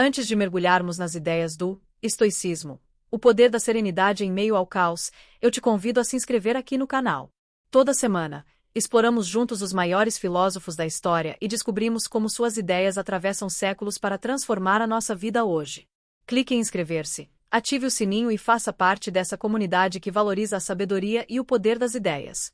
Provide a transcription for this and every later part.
Antes de mergulharmos nas ideias do estoicismo, o poder da serenidade em meio ao caos, eu te convido a se inscrever aqui no canal. Toda semana, exploramos juntos os maiores filósofos da história e descobrimos como suas ideias atravessam séculos para transformar a nossa vida hoje. Clique em inscrever-se, ative o sininho e faça parte dessa comunidade que valoriza a sabedoria e o poder das ideias.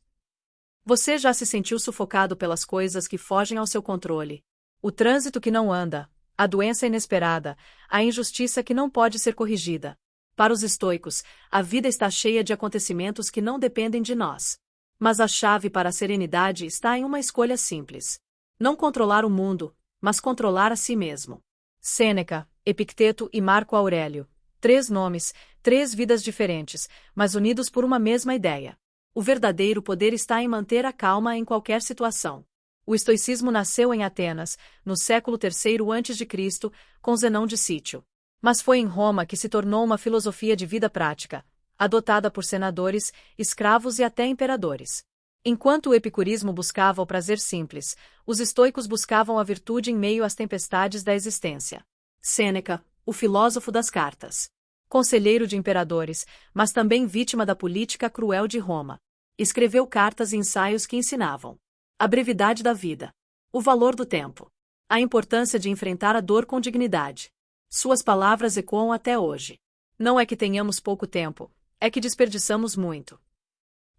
Você já se sentiu sufocado pelas coisas que fogem ao seu controle? O trânsito que não anda, a doença inesperada, a injustiça que não pode ser corrigida. Para os estoicos, a vida está cheia de acontecimentos que não dependem de nós. Mas a chave para a serenidade está em uma escolha simples. Não controlar o mundo, mas controlar a si mesmo. Sêneca, Epicteto e Marco Aurélio. 3 nomes, 3 vidas diferentes, mas unidos por uma mesma ideia. O verdadeiro poder está em manter a calma em qualquer situação. O estoicismo nasceu em Atenas, no século III a.C., com Zenão de Cítio. Mas foi em Roma que se tornou uma filosofia de vida prática, adotada por senadores, escravos e até imperadores. Enquanto o epicurismo buscava o prazer simples, os estoicos buscavam a virtude em meio às tempestades da existência. Sêneca, o filósofo das cartas. Conselheiro de imperadores, mas também vítima da política cruel de Roma. Escreveu cartas e ensaios que ensinavam a brevidade da vida, o valor do tempo, a importância de enfrentar a dor com dignidade. Suas palavras ecoam até hoje. Não é que tenhamos pouco tempo, é que desperdiçamos muito.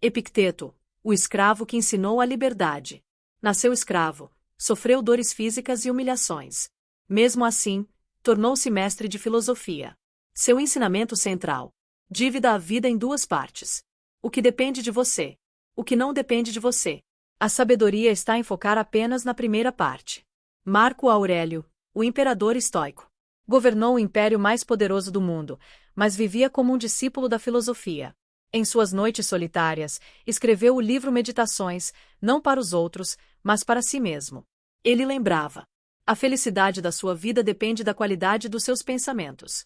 Epicteto, o escravo que ensinou a liberdade. Nasceu escravo, sofreu dores físicas e humilhações. Mesmo assim, tornou-se mestre de filosofia. Seu ensinamento central: dívida a vida em 2 partes. O que depende de você. O que não depende de você. A sabedoria está em focar apenas na primeira parte. Marco Aurélio, o imperador estoico. Governou o império mais poderoso do mundo, mas vivia como um discípulo da filosofia. Em suas noites solitárias, escreveu o livro Meditações, não para os outros, mas para si mesmo. Ele lembrava: a felicidade da sua vida depende da qualidade dos seus pensamentos.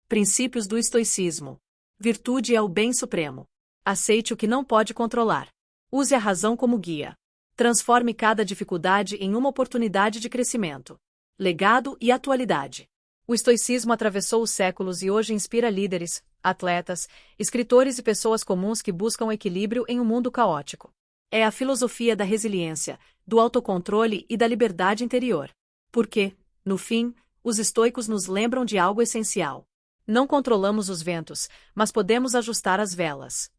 Princípios do estoicismo. Virtude é o bem supremo. Aceite o que não pode controlar. Use a razão como guia. Transforme cada dificuldade em uma oportunidade de crescimento. Legado e atualidade. O estoicismo atravessou os séculos e hoje inspira líderes, atletas, escritores e pessoas comuns que buscam equilíbrio em um mundo caótico. É a filosofia da resiliência, do autocontrole e da liberdade interior. Porque, no fim, os estoicos nos lembram de algo essencial. Não controlamos os ventos, mas podemos ajustar as velas.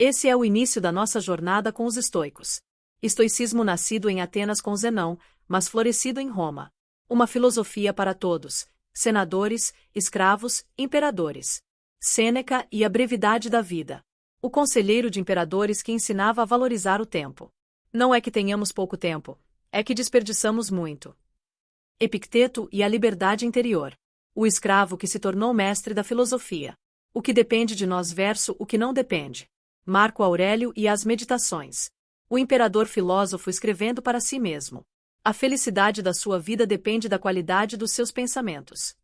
Esse é o início da nossa jornada com os estoicos. Estoicismo nascido em Atenas com Zenão, mas florescido em Roma. Uma filosofia para todos: senadores, escravos, imperadores. Sêneca e a brevidade da vida. O conselheiro de imperadores que ensinava a valorizar o tempo. Não é que tenhamos pouco tempo, é que desperdiçamos muito. Epicteto e a liberdade interior. O escravo que se tornou mestre da filosofia. O que depende de nós versus o que não depende. Marco Aurélio e as Meditações. O imperador filósofo escrevendo para si mesmo. A felicidade da sua vida depende da qualidade dos seus pensamentos.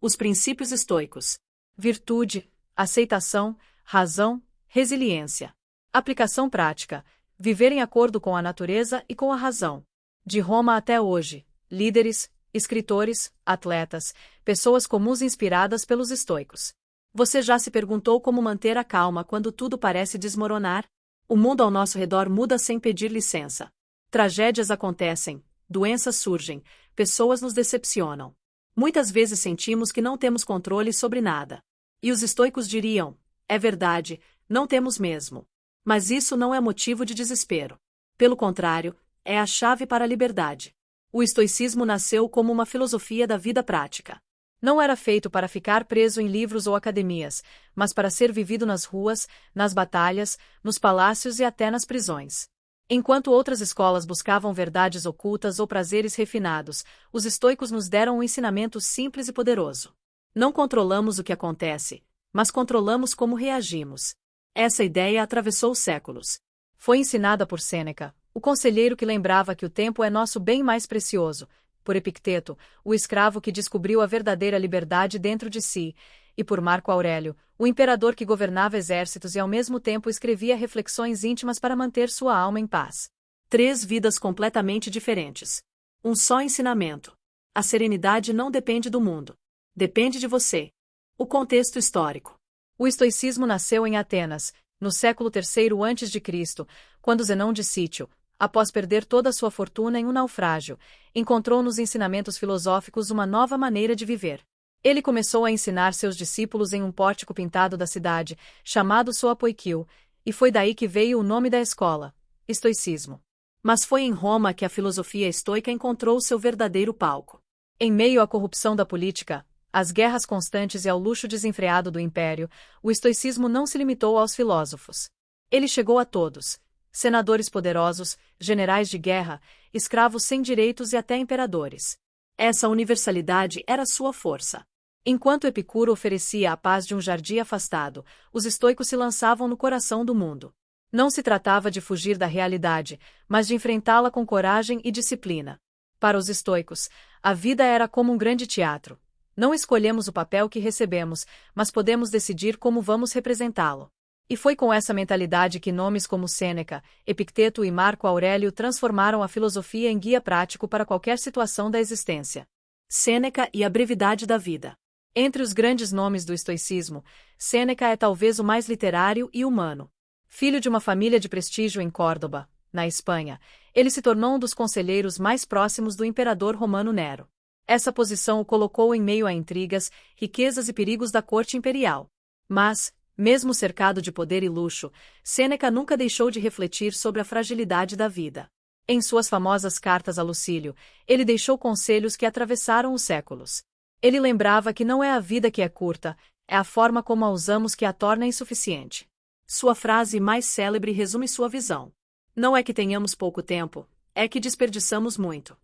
Os princípios estoicos. Virtude, aceitação, razão, resiliência. Aplicação prática. Viver em acordo com a natureza e com a razão. De Roma até hoje, líderes, escritores, atletas, pessoas comuns inspiradas pelos estoicos. Você já se perguntou como manter a calma quando tudo parece desmoronar? O mundo ao nosso redor muda sem pedir licença. Tragédias acontecem, doenças surgem, pessoas nos decepcionam. Muitas vezes sentimos que não temos controle sobre nada. E os estoicos diriam: é verdade, não temos mesmo. Mas isso não é motivo de desespero. Pelo contrário, é a chave para a liberdade. O estoicismo nasceu como uma filosofia da vida prática. Não era feito para ficar preso em livros ou academias, mas para ser vivido nas ruas, nas batalhas, nos palácios e até nas prisões. Enquanto outras escolas buscavam verdades ocultas ou prazeres refinados, os estoicos nos deram um ensinamento simples e poderoso. Não controlamos o que acontece, mas controlamos como reagimos. Essa ideia atravessou os séculos. Foi ensinada por Sêneca, o conselheiro que lembrava que o tempo é nosso bem mais precioso, por Epicteto, o escravo que descobriu a verdadeira liberdade dentro de si, e por Marco Aurélio, o imperador que governava exércitos e ao mesmo tempo escrevia reflexões íntimas para manter sua alma em paz. 3 vidas completamente diferentes. Um só ensinamento. A serenidade não depende do mundo. Depende de você. O contexto histórico. O estoicismo nasceu em Atenas, no século III a.C., quando Zenão de Cítio, após perder toda a sua fortuna em um naufrágio, encontrou nos ensinamentos filosóficos uma nova maneira de viver. Ele começou a ensinar seus discípulos em um pórtico pintado da cidade, chamado Soapoikio, e foi daí que veio o nome da escola, estoicismo. Mas foi em Roma que a filosofia estoica encontrou seu verdadeiro palco. Em meio à corrupção da política, às guerras constantes e ao luxo desenfreado do império, o estoicismo não se limitou aos filósofos. Ele chegou a todos: senadores poderosos, generais de guerra, escravos sem direitos e até imperadores. Essa universalidade era sua força. Enquanto Epicuro oferecia a paz de um jardim afastado, os estoicos se lançavam no coração do mundo. Não se tratava de fugir da realidade, mas de enfrentá-la com coragem e disciplina. Para os estoicos, a vida era como um grande teatro. Não escolhemos o papel que recebemos, mas podemos decidir como vamos representá-lo. E foi com essa mentalidade que nomes como Sêneca, Epicteto e Marco Aurélio transformaram a filosofia em guia prático para qualquer situação da existência. Sêneca e a brevidade da vida. Entre os grandes nomes do estoicismo, Sêneca é talvez o mais literário e humano. Filho de uma família de prestígio em Córdoba, na Espanha, ele se tornou um dos conselheiros mais próximos do imperador romano Nero. Essa posição o colocou em meio a intrigas, riquezas e perigos da corte imperial. Mas, mesmo cercado de poder e luxo, Sêneca nunca deixou de refletir sobre a fragilidade da vida. Em suas famosas cartas a Lucílio, ele deixou conselhos que atravessaram os séculos. Ele lembrava que não é a vida que é curta, é a forma como a usamos que a torna insuficiente. Sua frase mais célebre resume sua visão. Não é que tenhamos pouco tempo, é que desperdiçamos muito.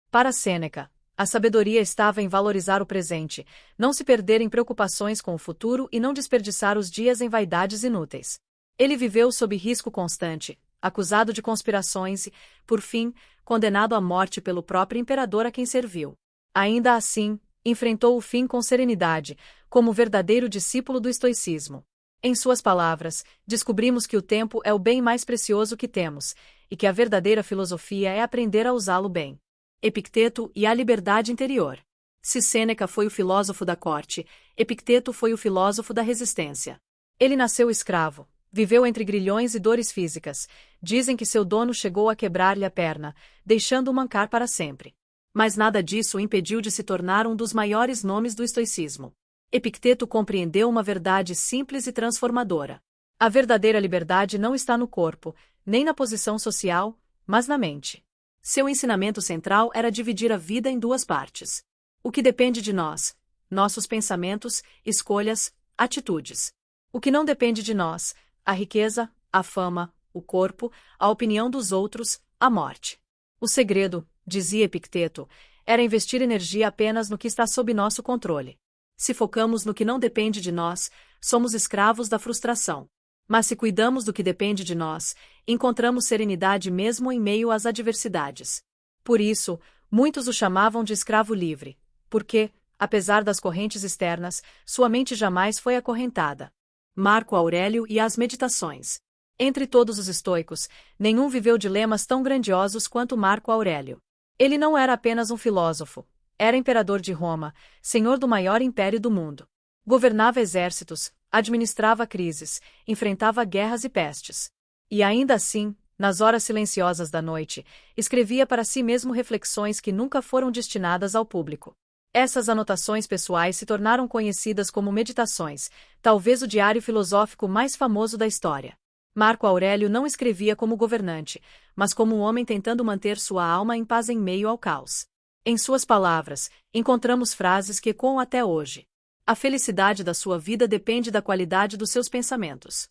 Para Sêneca, a sabedoria estava em valorizar o presente, não se perder em preocupações com o futuro e não desperdiçar os dias em vaidades inúteis. Ele viveu sob risco constante, acusado de conspirações e, por fim, condenado à morte pelo próprio imperador a quem serviu. Ainda assim, enfrentou o fim com serenidade, como verdadeiro discípulo do estoicismo. Em suas palavras, descobrimos que o tempo é o bem mais precioso que temos, e que a verdadeira filosofia é aprender a usá-lo bem. Epicteto e a liberdade interior. Se Sêneca foi o filósofo da corte, Epicteto foi o filósofo da resistência. Ele nasceu escravo, viveu entre grilhões e dores físicas. Dizem que seu dono chegou a quebrar-lhe a perna, deixando-o mancar para sempre. Mas nada disso o impediu de se tornar um dos maiores nomes do estoicismo. Epicteto compreendeu uma verdade simples e transformadora. A verdadeira liberdade não está no corpo, nem na posição social, mas na mente. Seu ensinamento central era dividir a vida em duas partes. O que depende de nós, nossos pensamentos, escolhas, atitudes. O que não depende de nós, a riqueza, a fama, o corpo, a opinião dos outros, a morte. O segredo, dizia Epicteto, era investir energia apenas no que está sob nosso controle. Se focamos no que não depende de nós, somos escravos da frustração. Mas se cuidamos do que depende de nós, encontramos serenidade mesmo em meio às adversidades. Por isso, muitos o chamavam de escravo livre, porque, apesar das correntes externas, sua mente jamais foi acorrentada. Marco Aurélio e as meditações. Entre todos os estoicos, nenhum viveu dilemas tão grandiosos quanto Marco Aurélio. Ele não era apenas um filósofo, era imperador de Roma, senhor do maior império do mundo. Governava exércitos, administrava crises, enfrentava guerras e pestes. E ainda assim, nas horas silenciosas da noite, escrevia para si mesmo reflexões que nunca foram destinadas ao público. Essas anotações pessoais se tornaram conhecidas como meditações, talvez o diário filosófico mais famoso da história. Marco Aurélio não escrevia como governante, mas como um homem tentando manter sua alma em paz em meio ao caos. Em suas palavras, encontramos frases que ecoam até hoje. A felicidade da sua vida depende da qualidade dos seus pensamentos.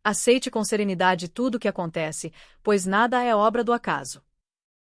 Aceite com serenidade tudo o que acontece, pois nada é obra do acaso.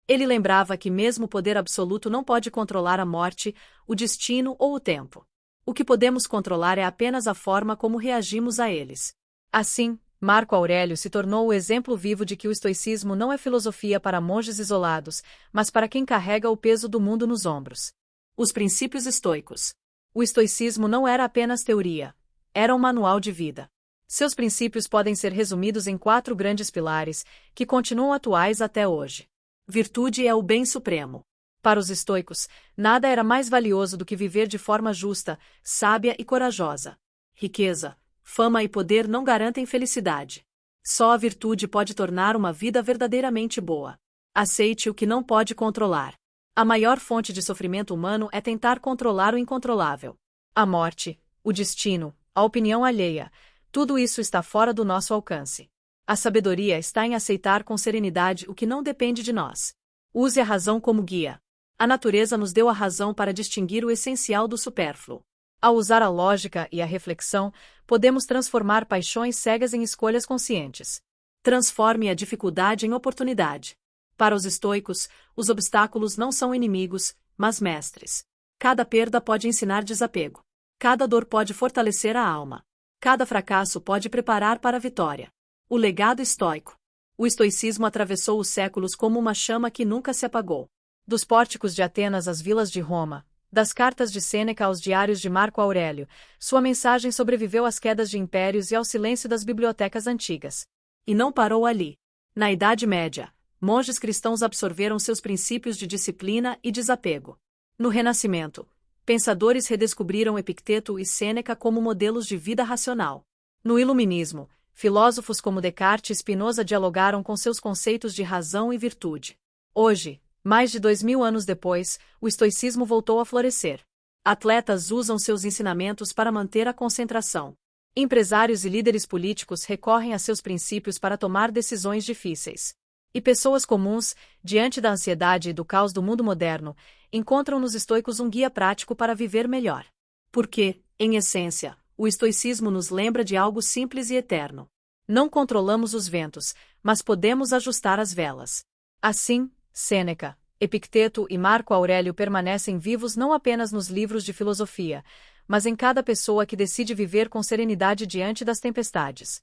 Ele lembrava que mesmo o poder absoluto não pode controlar a morte, o destino ou o tempo. O que podemos controlar é apenas a forma como reagimos a eles. Assim, Marco Aurélio se tornou o exemplo vivo de que o estoicismo não é filosofia para monges isolados, mas para quem carrega o peso do mundo nos ombros. Os princípios estoicos. O estoicismo não era apenas teoria, era um manual de vida. Seus princípios podem ser resumidos em 4 grandes pilares, que continuam atuais até hoje. Virtude é o bem supremo. Para os estoicos, nada era mais valioso do que viver de forma justa, sábia e corajosa. Riqueza, fama e poder não garantem felicidade. Só a virtude pode tornar uma vida verdadeiramente boa. Aceite o que não pode controlar. A maior fonte de sofrimento humano é tentar controlar o incontrolável. A morte, o destino, a opinião alheia, tudo isso está fora do nosso alcance. A sabedoria está em aceitar com serenidade o que não depende de nós. Use a razão como guia. A natureza nos deu a razão para distinguir o essencial do supérfluo. Ao usar a lógica e a reflexão, podemos transformar paixões cegas em escolhas conscientes. Transforme a dificuldade em oportunidade. Para os estoicos, os obstáculos não são inimigos, mas mestres. Cada perda pode ensinar desapego. Cada dor pode fortalecer a alma. Cada fracasso pode preparar para a vitória. O legado estoico. O estoicismo atravessou os séculos como uma chama que nunca se apagou. Dos pórticos de Atenas às vilas de Roma, das cartas de Sêneca aos diários de Marco Aurélio, sua mensagem sobreviveu às quedas de impérios e ao silêncio das bibliotecas antigas. E não parou ali. Na Idade Média, monges cristãos absorveram seus princípios de disciplina e desapego. No Renascimento, pensadores redescobriram Epicteto e Sêneca como modelos de vida racional. No Iluminismo, filósofos como Descartes e Spinoza dialogaram com seus conceitos de razão e virtude. Hoje, mais de 2000 anos depois, o estoicismo voltou a florescer. Atletas usam seus ensinamentos para manter a concentração. Empresários e líderes políticos recorrem a seus princípios para tomar decisões difíceis. E pessoas comuns, diante da ansiedade e do caos do mundo moderno, encontram nos estoicos um guia prático para viver melhor. Porque, em essência, o estoicismo nos lembra de algo simples e eterno. Não controlamos os ventos, mas podemos ajustar as velas. Assim, Sêneca, Epicteto e Marco Aurélio permanecem vivos não apenas nos livros de filosofia, mas em cada pessoa que decide viver com serenidade diante das tempestades.